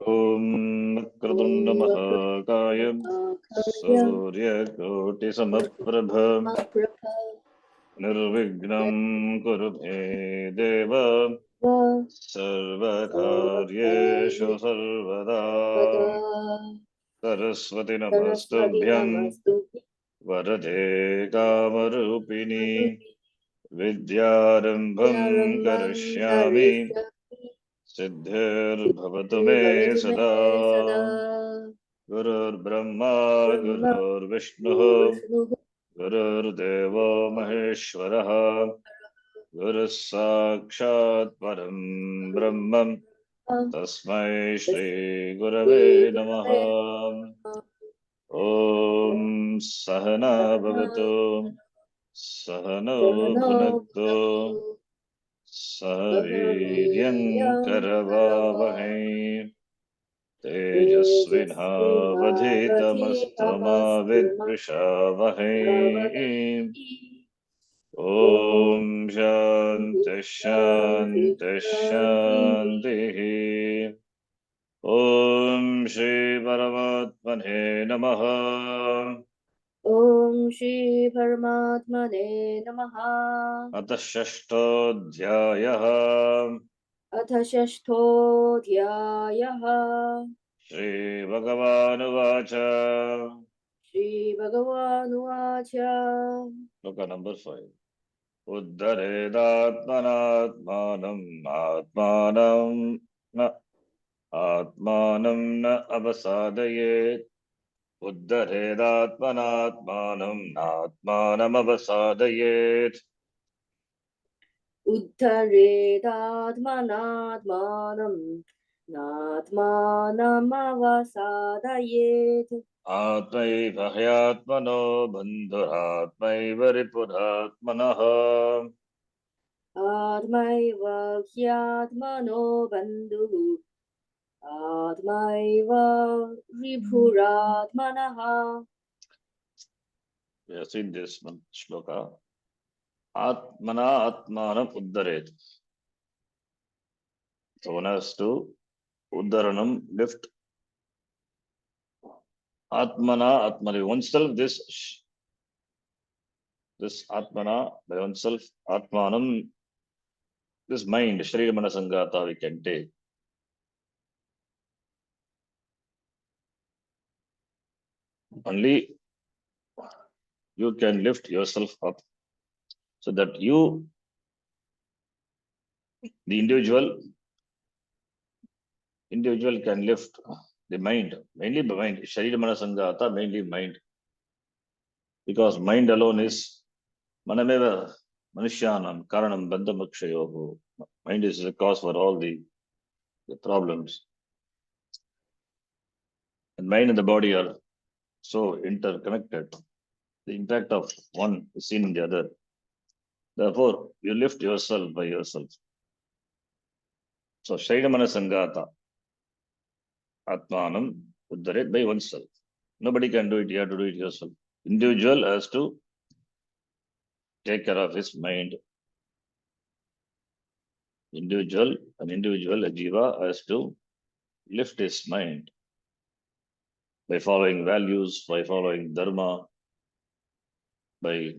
ॐ वक्रतुण्ड महाकाय सूर्यकोटिसमप्रभ निर्विघ्नं कुरु मे देव सर्वकार्येषु सर्वदा। सरस्वती नमस्तुभ्यं वरदे कामरूपिणी विद्यारम्भं करिष्यामि सिद्धिर्भवतु मे सदा। गुरुर्ब्रह्मा गुरुर्विष्णुः गुरुर्देवो महेश्वरः गुरुः साक्षात् परं ब्रह्म तस्मै श्री गुरवे नमः। ॐ सहना भवतु सहनौ भुनक्तु सह वीर्यं करवावहै तेजस्विनावधीतमस्तु मा विद्विषावहै। ॐ शान्ति शान्ति शान्तिः। ॐ श्री परमात्मने नमः। ॐ श्री परमात्मने नमः। अथ षष्ठोऽध्यायः। अथ षष्ठोऽध्यायः। श्रीभगवानुवाच। श्रीभगवानुवाच। श्लोक नंबर 5। उद्धरेदात्मनात्मानम् आत्मानं न अवसादयेत्। उद्धरेदात्मनात्मानं नात्मानमवसादयेत्। उद्धरेदात्मनात्मानं नात्मानमवसादयेत्। आत्मैव ह्यात्मनो बन्धुरात्मैव रिपुरात्मनः। आत्मैव ह्यात्मनो बन्धुः आत्मैव रिपुरात्मनः। We have seen this shloka. Atmana atmanam uddharet. So one has to uddharanam, lift. Atmana atmana, oneself, this atmana by oneself, atmanam, this mind, sharira mana sangata we can take. Only you can lift yourself up so that you, the individual can lift the mind, mainly the mind, sharira mana sangata, mainly mind. Because mind alone is manameva manushyanam karanam bandhamokshayoho. Mind is the cause for all the problems. And mind and the body are so interconnected. The impact of one is seen in the other. Therefore, you lift yourself by yourself. So, Shaidamana Sangata, Atmanam, Uddharet by oneself. Nobody can do it, you have to do it yourself. Individual has to take care of his mind. An individual, a jiva, has to lift his mind by following values, by following dharma, by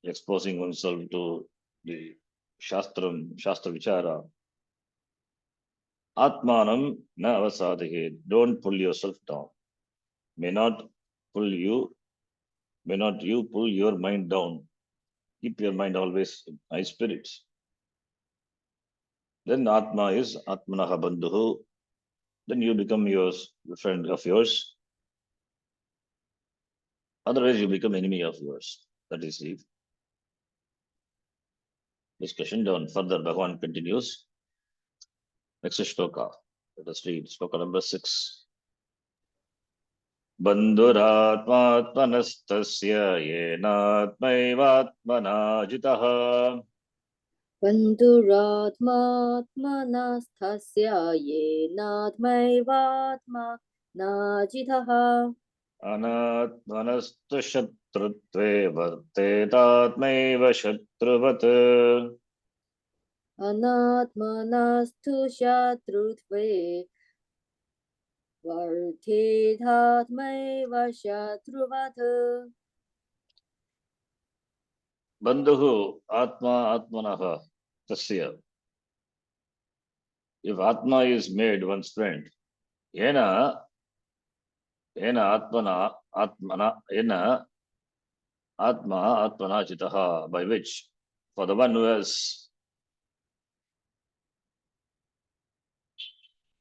exposing oneself to the shastra vichara. Atmanam na avasadahe. Don't pull yourself down. May not you pull your mind down. Keep your mind always in high spirits. Then Atma is Atmanaha Bandhuhu. Then you become a friend of yours. Otherwise, you become enemy of yours. That is the discussion done. Further, Bhagavan continues. Next shloka. Let us read shloka number 6. Bandhuratmatmanastasya yenatmaivatmana jitaha. बन्धुरात्मात्मनस्थस्य येनात्मैवात्मना जितः अनात्मनस्तु शत्रुत्वे वर्तेतात्मैव शत्रुवत्. अनात्मनस्तु शत्रुत्वे वर्धेधात्मैव शत्रुवत् Bandhu Atma Atmanaha Tasya. If Atma is made one's friend, Yena Atmana Yena Atma Atmana Chitaha, by which for the one who has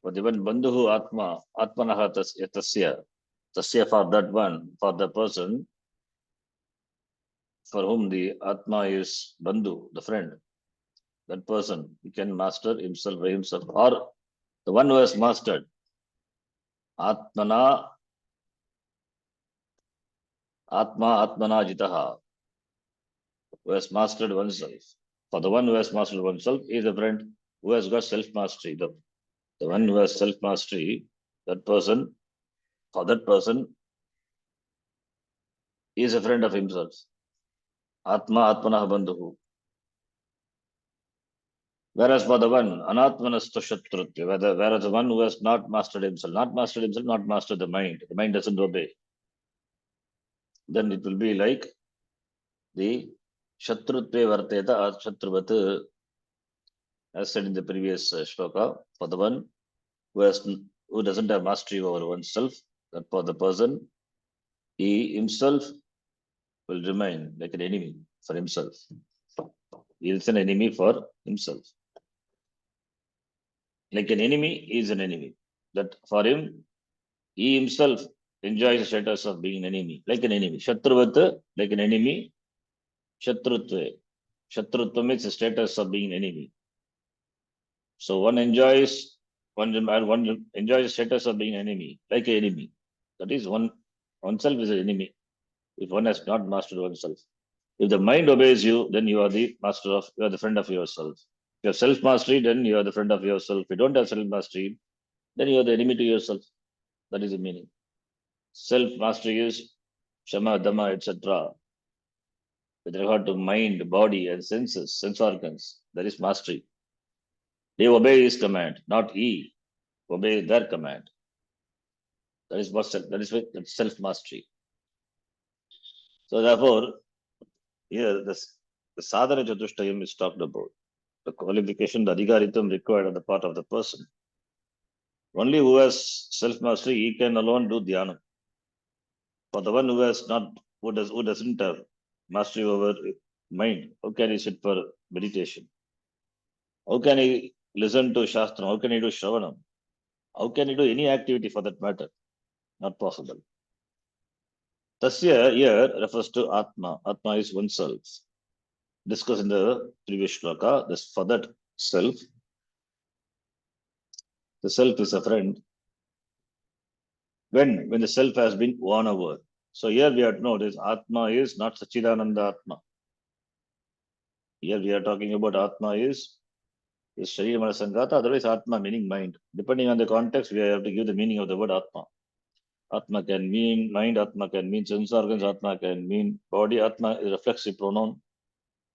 for the one Bandhu Atma Atmanaha Tasya for that one, for the person for whom the Atma is Bandhu, the friend, that person, he can master himself by himself, or the one who has mastered Atmana Atmana Jitaha, who has mastered oneself. For the one who has mastered oneself is a friend who has got self-mastery. The one who has self-mastery, that person, for that person, is a friend of himself. Atma Atmanah Bandhu. Whereas for the one, Anatmanastu Shatrutya, whereas the one who has not mastered himself, not mastered the mind doesn't obey. Then it will be like the Shatrutve Varteta or Shatruvat, as said in the previous shloka, for the one who doesn't have mastery over oneself, that for the person, he himself will remain like an enemy for himself. He is an enemy for himself. Like an enemy, he is an enemy. That for him, he himself enjoys the status of being an enemy, like an enemy. Shatruvat, like an enemy. Shatrutva. Shatrutva means the status of being an enemy. So one enjoys the status of being an enemy, like an enemy. That is oneself is an enemy if one has not mastered oneself. If the mind obeys you, then you are the friend of yourself. If you have self-mastery, then you are the friend of yourself. If you don't have self-mastery, then you are the enemy to yourself. That is the meaning. Self-mastery is Shama, Dhamma, etc. With regard to mind, body, and senses, sense organs, there is mastery. They obey his command, not he obey their command. That is what self-mastery. So therefore, here the sadhana chatushtayam is talked about. The qualification, the adhikaritam required on the part of the person. Only who has self-mastery, he can alone do dhyana. For the one who doesn't have mastery over mind, how can he sit for meditation? How can he listen to Shastra? How can he do Shravanam? How can he do any activity for that matter? Not possible. Tasya here refers to Atma. Atma is oneself. Discussed in the previous shloka, this for that self, the self is a friend. When the self has been won over. So here we have to notice Atma is not Sachidananda Atma. Here we are talking about Atma is Sharira Mana Sangata, otherwise Atma meaning mind. Depending on the context, we have to give the meaning of the word Atma. Atma can mean mind, Atma can mean sense organs, Atma can mean body, Atma is a reflexive pronoun.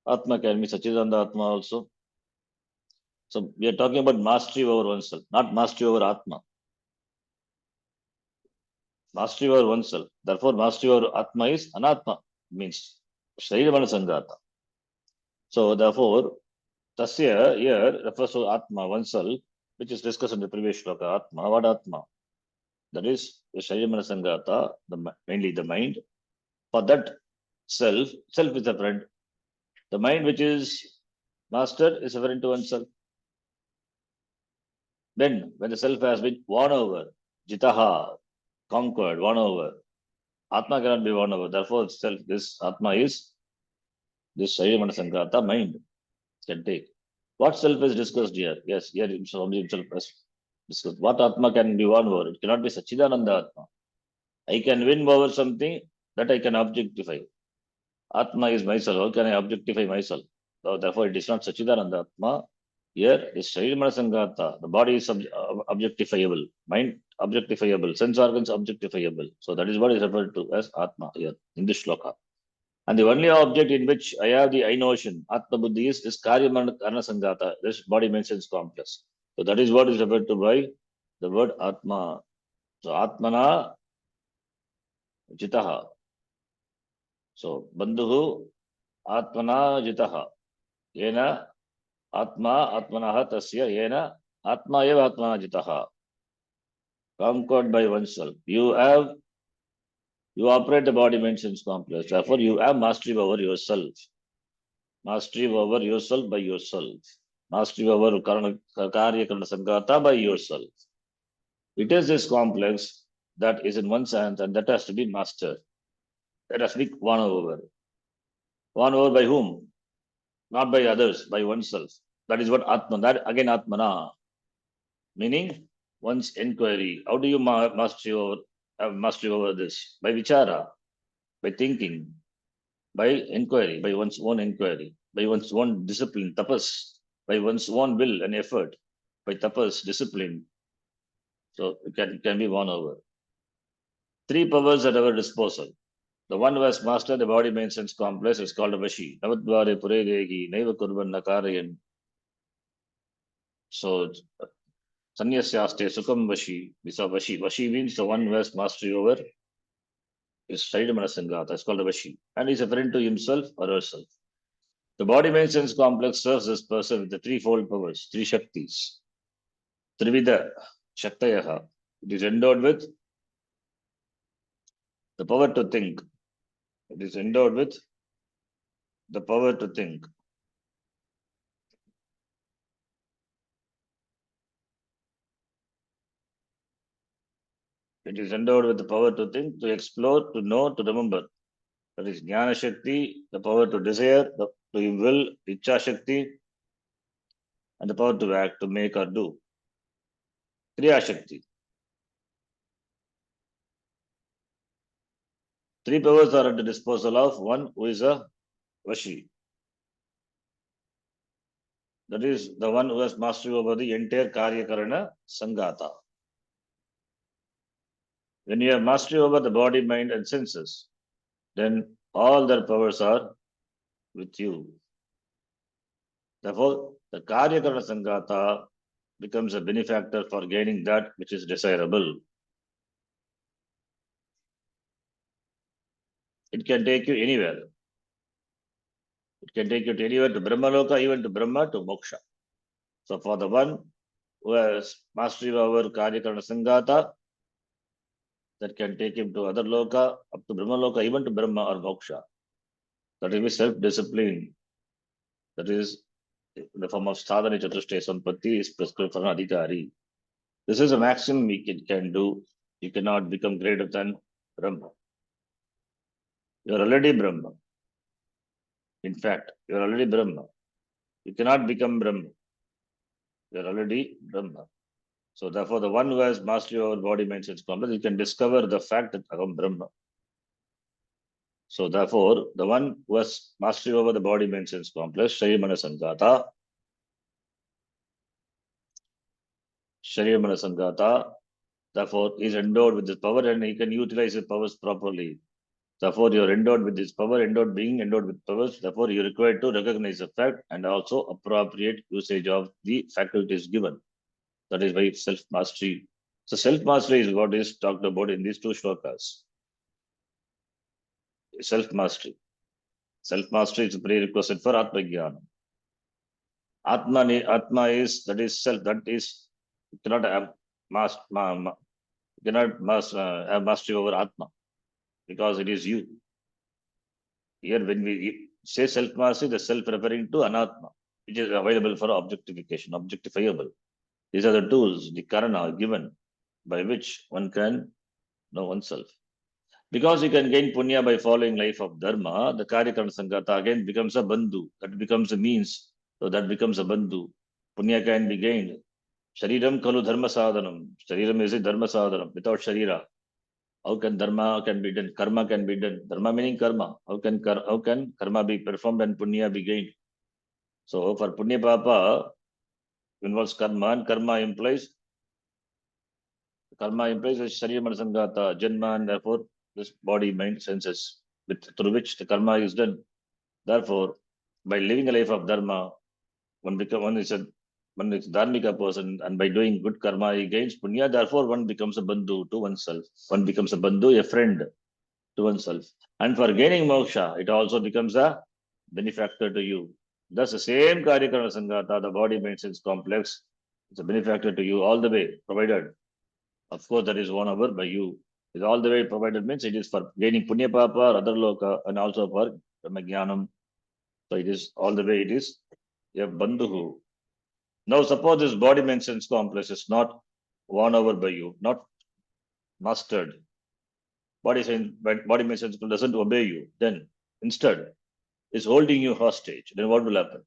Atma can mean Sachidananda Atma also. So we are talking about mastery over oneself, not mastery over Atma. Mastery over oneself. Therefore, mastery over Atma is Anatma, means Sharira Mana Sangata. So therefore, Tasya here refers to Atma, oneself, which is discussed in the previous shloka. Atma, what Atma? That is the Sharira Mana Sangata, mainly the mind. For that self is a friend. The mind which is mastered is a friend to oneself. Then, when the self has been won over, Jitaha, conquered, won over, Atma cannot be won over. Therefore, this Atma is this Sharira Mana Sangata, mind can take. What self is discussed here? Yes, here himself has discussed. What Atma can be won over? It cannot be Sachidananda Atma. I can win over something that I can objectify. Atma is myself. How can I objectify myself? So therefore, it is not Sachidananda Atma. Here is Sharira Mana Sangata. The body is objectifiable, mind objectifiable, sense organs objectifiable. So that is what is referred to as Atma here in this shloka. And the only object in which I have the I notion, Atma Buddhi, is Karya Karna Sangata, this body mind sense complex. So that is what is referred to by the word Atma. So Atmana Jitaha. So Bandhuhu Atmana Jitaha. Yena Atma Atmanaha Tasya Yena Atma Eva Atmana Jitaha. Conquered by oneself. You operate the body mind sense complex. Therefore, you have mastery over yourself. Mastery over yourself by yourself. Mastery over Karya Karana Sangata by yourself. It is this complex that is in one's hands and that has to be mastered. That has to be won over. Won over by whom? Not by others, by oneself. That is what Atman, that again Atmana, meaning one's inquiry. How do you have mastery over this? By vichara, by thinking, by inquiry, by one's own inquiry, by one's own discipline, tapas, by one's own will and effort, by tapas, discipline. So it can be won over. Three powers at our disposal. The one who has mastered the body mind sense complex is called a Vashi. Navadvare Puredehi, Naiva Kurvan Nakarayan. So Sanyasyaste Sukham Vashi. This is Vashi. Vashi means the one who has mastery over his Sharira Manasangata. It's called a Vashi. And he's referring to himself or herself. The body mind sense complex serves this person with the threefold powers, three Shaktis. Trivida Shaktayaha. It is endowed with the power to think. It is endowed with the power to think. It is endowed with the power to think, to explore, to know, to remember. That is Jnana Shakti, the power to desire, to will, Icha Shakti, and the power to act, to make or do. Kriya Shakti. Three powers are at the disposal of one who is a Vashi. That is the one who has mastery over the entire Karya Karana Sangata. When you have mastery over the body, mind, and senses, then all their powers are with you. Therefore, the Karya Karana Sangata becomes a benefactor for gaining that which is desirable. It can take you anywhere. It can take you to anywhere, to Brahmaloka, even to Brahma, to Moksha. So for the one who has mastery over Karyakarana Sangata, that can take him to other loka, up to Brahmaloka, even to Brahma or Moksha. That is self-discipline. That is in the form of sadhana chatushtaya sampatti is prescribed for an adhikari. This is a maximum we can do. You cannot become greater than Brahma. You are already Brahma. In fact, you are already Brahma. You cannot become Brahma. You are already Brahma. So therefore, the one who has mastery over body, mind, sense complex, he can discover the fact that I am Brahma. So therefore, the one who has mastery over the body, mind, sense complex, Sharira Mana Sangata, therefore is endowed with this power and he can utilize his powers properly. Therefore, you are endowed with this power, being endowed with powers. Therefore, you are required to recognize the fact and also appropriate usage of the faculties given. That is why self-mastery. So self-mastery is what is talked about in these two shlokas. Self-mastery. Self-mastery is a prerequisite for Atma Jnana. Atma is, that is self, that is, you cannot have have mastery over Atma because it is you. Here, when we say self-mastery, the self referring to Anatma, which is available for objectification, objectifiable. These are the tools, the karana given by which one can know oneself. Because you can gain punya by following life of dharma, the Karyakarana Sangata again becomes a bandhu. That becomes a means. So that becomes a bandhu. Punya can be gained. Shariram kalu dharma sadhanam. Shariram is a dharma sadhanam. Without sharira, how can dharma can be done? Karma can be done. Dharma meaning karma. How can karma be performed and punya be gained? So for punya papa involves karma, and karma implies Sharira Mana Sangata, Janma, and therefore this body, mind, senses, through which the karma is done. Therefore, by living a life of dharma, one is a one is dharmika person, and by doing good karma, he gains punya. Therefore, one becomes a bandhu to oneself. One becomes a bandhu, a friend to oneself. And for gaining moksha, it also becomes a benefactor to you. Thus, the same Karyakarana Sangata, the body mind sense complex, is a benefactor to you all the way, provided. Of course, that is won over by you. Is all the way provided means it is for gaining punya papa or other loka, and also for brahmajnanam. So it is all the way it is a bandhu. Now, suppose this body mind sense complex is not won over by you, not mastered. Body mind sense doesn't obey you. Then instead is holding you hostage. Then what will happen?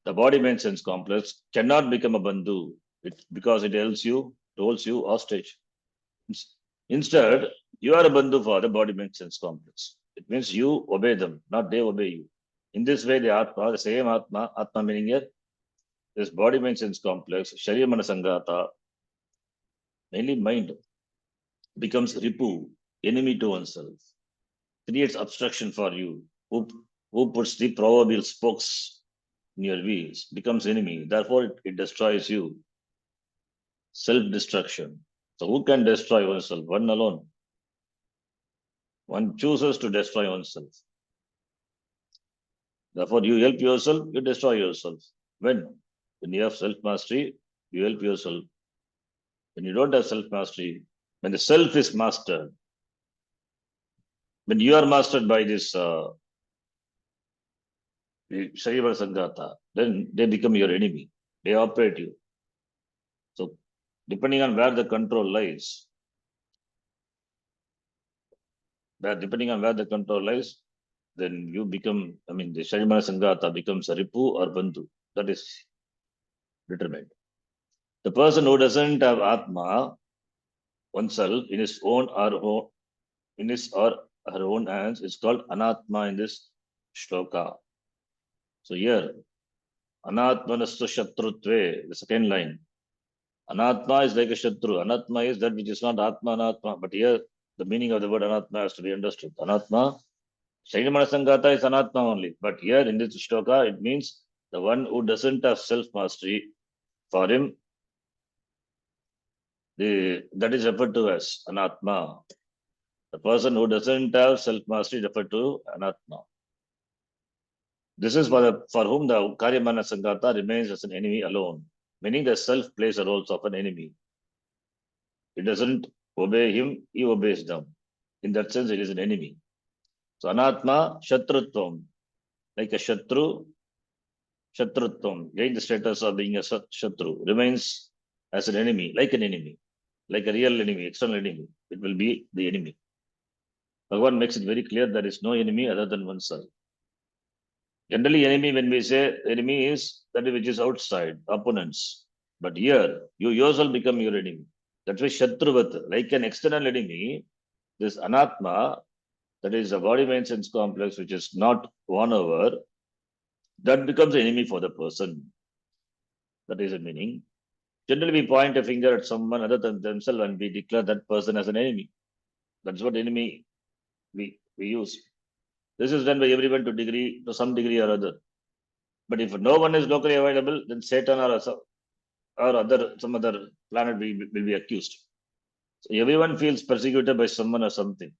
The body mind sense complex cannot become a bandhu because it holds you hostage. Instead, you are a bandhu for the body mind sense complex. It means you obey them, not they obey you. In this way, the same Atma meaning here, this body mind sense complex, Sharira Mana Sangata, mainly mind, becomes Ripu, enemy to oneself, creates obstruction for you, who puts the proverbial spokes in your wheels, becomes enemy. Therefore, it destroys you. Self-destruction. So who can destroy oneself? One alone. One chooses to destroy oneself. Therefore, you help yourself, you destroy yourself. When you have self-mastery, you help yourself. When you don't have self-mastery, when the self is mastered, when you are mastered by this Sharira Sangata, then they become your enemy. They operate you. So, depending on where the control lies, depending on where the control lies, then you become, the Sharira Sangata becomes a Ripu or Bandhu. That is determined. The person who doesn't have Atma, oneself, in his own or in his or her own hands, is called Anatma in this shloka. So here, Anatmanastu Shatrutve, the second line. Anatma is like a Shatru. Anatma is that which is not Atma, Anatma. But here, the meaning of the word Anatma has to be understood. Anatma, Sharira Mana Sangata is Anatma only. But here in this shloka, it means the one who doesn't have self-mastery, for him, that is referred to as Anatma. The person who doesn't have self-mastery referred to Anatma. This is for whom the Karyamana Sangata remains as an enemy alone, meaning the self plays the roles of an enemy. It doesn't obey him, he obeys them. In that sense, it is an enemy. So Anatma, Shatrutvam, like a Shatru, Shatrutvam, gain the status of being a Shatru, remains as an enemy, like a real enemy, external enemy. It will be the enemy. Bhagavan makes it very clear there is no enemy other than oneself. Generally, enemy, when we say enemy, is that which is outside, opponents. But here, you yourself become your enemy. That's why Shatruvat, like an external enemy, this Anatma, that is a body mind sense complex, which is not won over, that becomes an enemy for the person. That is the meaning. Generally, we point a finger at someone other than themselves and we declare that person as an enemy. That's what enemy we use. This is done by everyone to some degree or other. But if no one is locally available, then Satan or some other planet will be accused. So everyone feels persecuted by someone or something.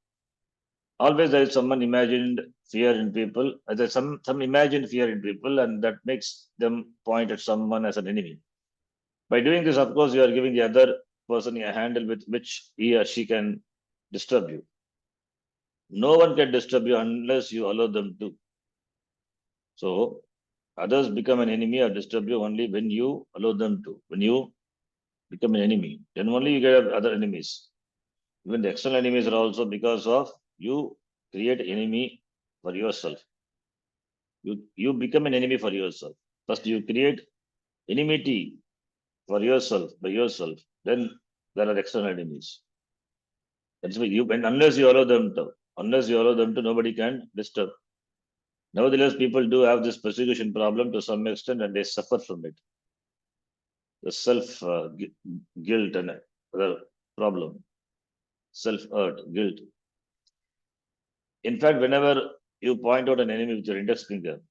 Always there is someone imagined fear in people. There's some imagined fear in people, and that makes them point at someone as an enemy. By doing this, of course, you are giving the other person a handle with which he or she can disturb you. No one can disturb you unless you allow them to. So others become an enemy or disturb you only when you allow them to. When you become an enemy, then only you get other enemies. Even the external enemies are also because of you create enemy for yourself. You become an enemy for yourself. First, you create enmity for yourself by yourself. Then there are external enemies. That's why unless you allow them to, nobody can disturb. Nevertheless, people do have this persecution problem to some extent, and they suffer from it. The self guilt and other problem, self hurt, guilt. In fact, whenever you point out an enemy with your index finger,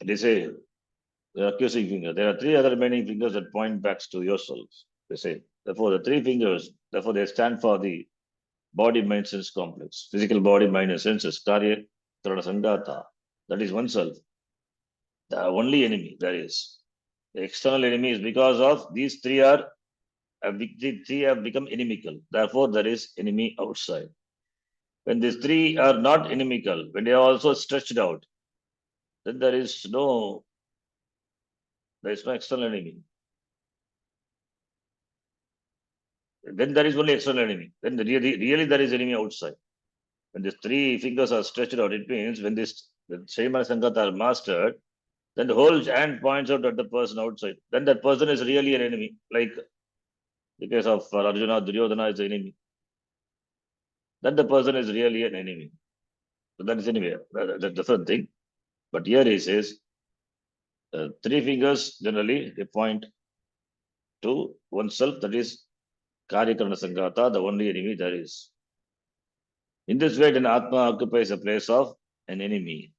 they say, The accusing finger. There are three other remaining fingers that point back to yourself. They say. Therefore, the three fingers, therefore, they stand for the body, mind, sense complex. Physical body, mind, and senses. Karya, Karana, Sangata. That is oneself. The only enemy there is. The external enemy is because of these three have become inimical. Therefore, there is enemy outside. When these three are not inimical, when they are also stretched out, then there is no external enemy. Then there is only external enemy. Then really there is enemy outside. When these three fingers are stretched out, it means when the Srimana Sangata are mastered, then the whole hand points out at the person outside. Then that person is really an enemy. Like the case of Arjuna, Duryodhana is the enemy. Then the person is really an enemy. So that is anyway, that's a different thing. But here he says, three fingers generally they point to oneself, that is Karyakarana Sangata, the only enemy there is. In this way, then Atma occupies a place of an enemy.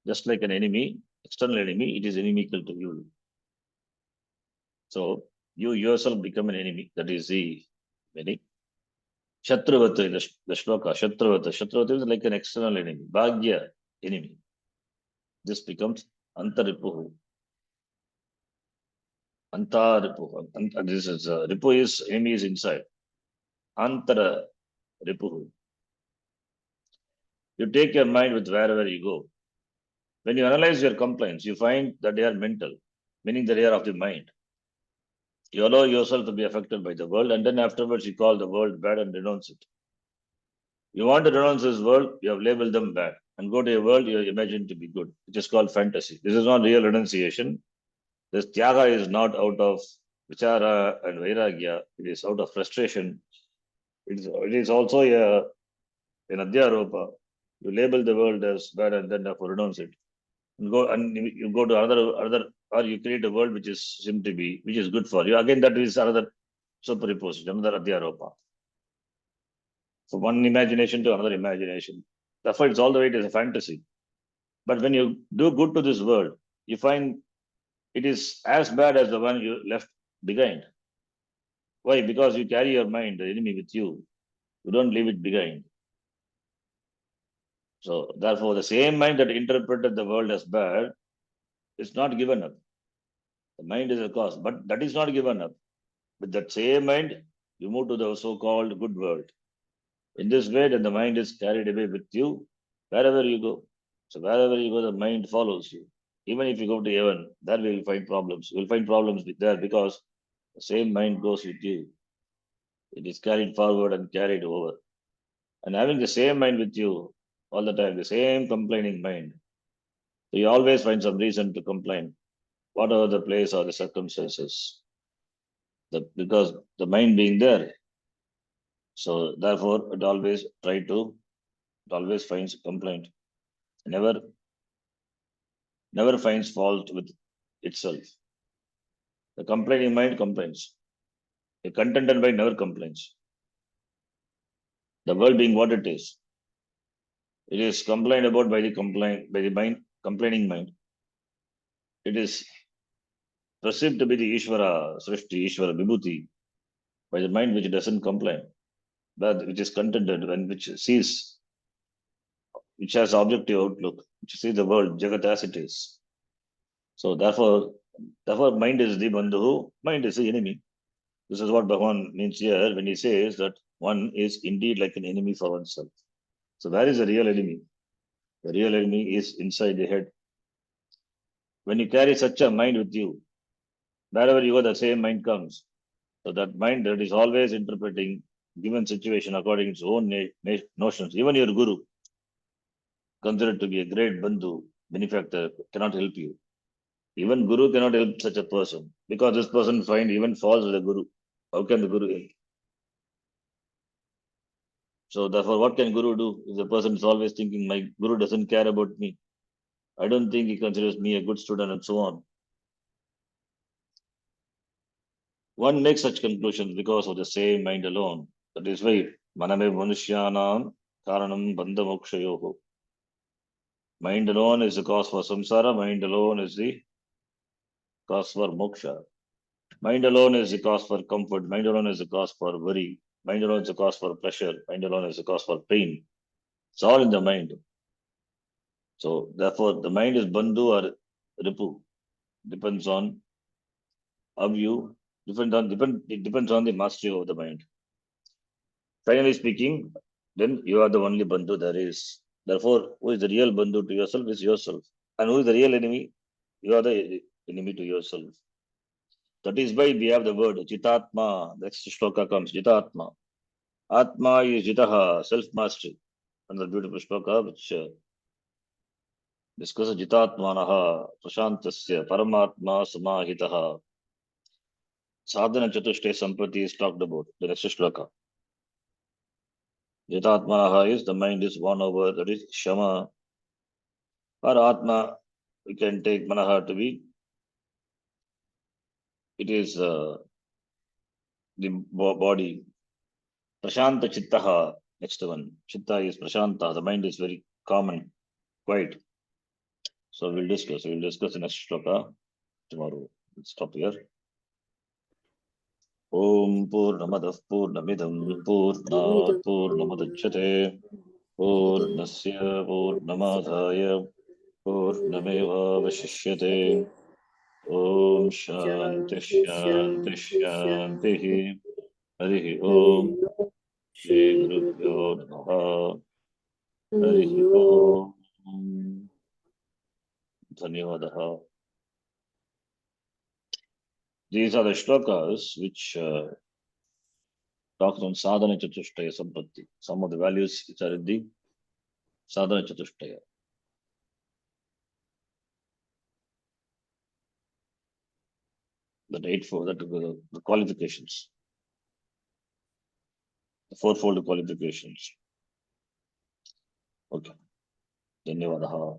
Just like an enemy, external enemy, it is inimical to you. So you yourself become an enemy. That is the meaning. Shatruvata, the shloka, Shatruvata. Shatruvata is like an external enemy, Bhagya enemy. This becomes Antaripuhu. Antaripuhu. This is Ripu is enemy is inside. Antara Ripuhu. You take your mind with wherever you go. When you analyze your complaints, you find that they are mental, meaning that they are of the mind. You allow yourself to be affected by the world, and then afterwards you call the world bad and renounce it. You want to renounce this world, you have labeled them bad, and go to a world you imagine to be good, which is called fantasy. This is not real renunciation. This tyaga is not out of vichara and vairagya, it is out of frustration. It is also an adhyaropa. You label the world as bad and then therefore renounce it. You go to another, or you create a world which is seem to be, which is good for you. Again, that is another superimposition, another adhyaropa. From one imagination to another imagination. Therefore, it's all the way it is a fantasy. But when you do good to this world, you find it is as bad as the one you left behind. Why? Because you carry your mind, the enemy, with you. You don't leave it behind. So, therefore, the same mind that interpreted the world as bad is not given up. The mind is a cause, but that is not given up. With that same mind, you move to the so-called good world. In this way, then the mind is carried away with you wherever you go. So wherever you go, the mind follows you. Even if you go to heaven, there we will find problems. You will find problems there because the same mind goes with you. It is carried forward and carried over. And having the same mind with you all the time, the same complaining mind, so you always find some reason to complain, whatever the place or the circumstances. Because the mind being there, so therefore it always finds complaint. Never finds fault with itself. The complaining mind complains. A contented mind never complains. The world being what it is complained about by the complaining mind. It is perceived to be the Ishvara, Srishti, Ishvara, Vibhuti, by the mind which doesn't complain, but which is contented and which has objective outlook, which sees the world, Jagat as it is. So therefore, mind is the bandhu, mind is the enemy. This is what Bhagavan means here when he says that one is indeed like an enemy for oneself. So where is the real enemy? The real enemy is inside the head. When you carry such a mind with you, wherever you go, the same mind comes. So that mind that is always interpreting given situation according to its own notions. Even your guru, considered to be a great bandhu, benefactor, cannot help you. Even guru cannot help such a person because this person find even faults with the guru. How can the guru help? So therefore, what can guru do if the person is always thinking, my guru doesn't care about me? I don't think he considers me a good student and so on. One makes such conclusions because of the same mind alone. That is why maname manushyanam karanam bandha mokshayoho. Mind alone is the cause for samsara. Mind alone is the cause for moksha. Mind alone is the cause for comfort. Mind alone is the cause for worry. Mind alone is the cause for pleasure. Mind alone is the cause for pain. It's all in the mind. So therefore, the mind is bandhu or ripu. Depends on how you it depends on the mastery of the mind. Finally speaking, then you are the only bandhu there is. Therefore, who is the real bandhu to yourself is yourself. And who is the real enemy? You are the enemy to yourself. That is why we have the word Jitatma. Next shloka comes Jitatma. Atma is Jitaha, self-mastery. Another beautiful shloka which discusses Jitatmanaha, Prashantasya, Paramatma, Samahitaha. Sadhana Chatushte Sampati is talked about. The next shloka. Jitatmanaha is the mind is won over, that is Shama. Or Atma, we can take Manaha to be. It is the body. Prashanta Chittaha, next one. Chitta is Prashanta, the mind is very calm and quiet. So we'll discuss in next shloka tomorrow. We'll stop here. Om Purnamadah Purnamidam Purnat Purnamudachyate Purnasya Purnamadhaya Purnameva Vashishyate Om Shanti Shanti Shanti Harihi Om Shri Gurubhyo Namaha Harihi Om Dhanyavadaha. These are the shlokas which talks on sadhana chatushtaya sampatti. Some of the values which are in the sadhana chatushtaya. The qualifications, the fourfold qualifications. Okay. Dhanyavadaha.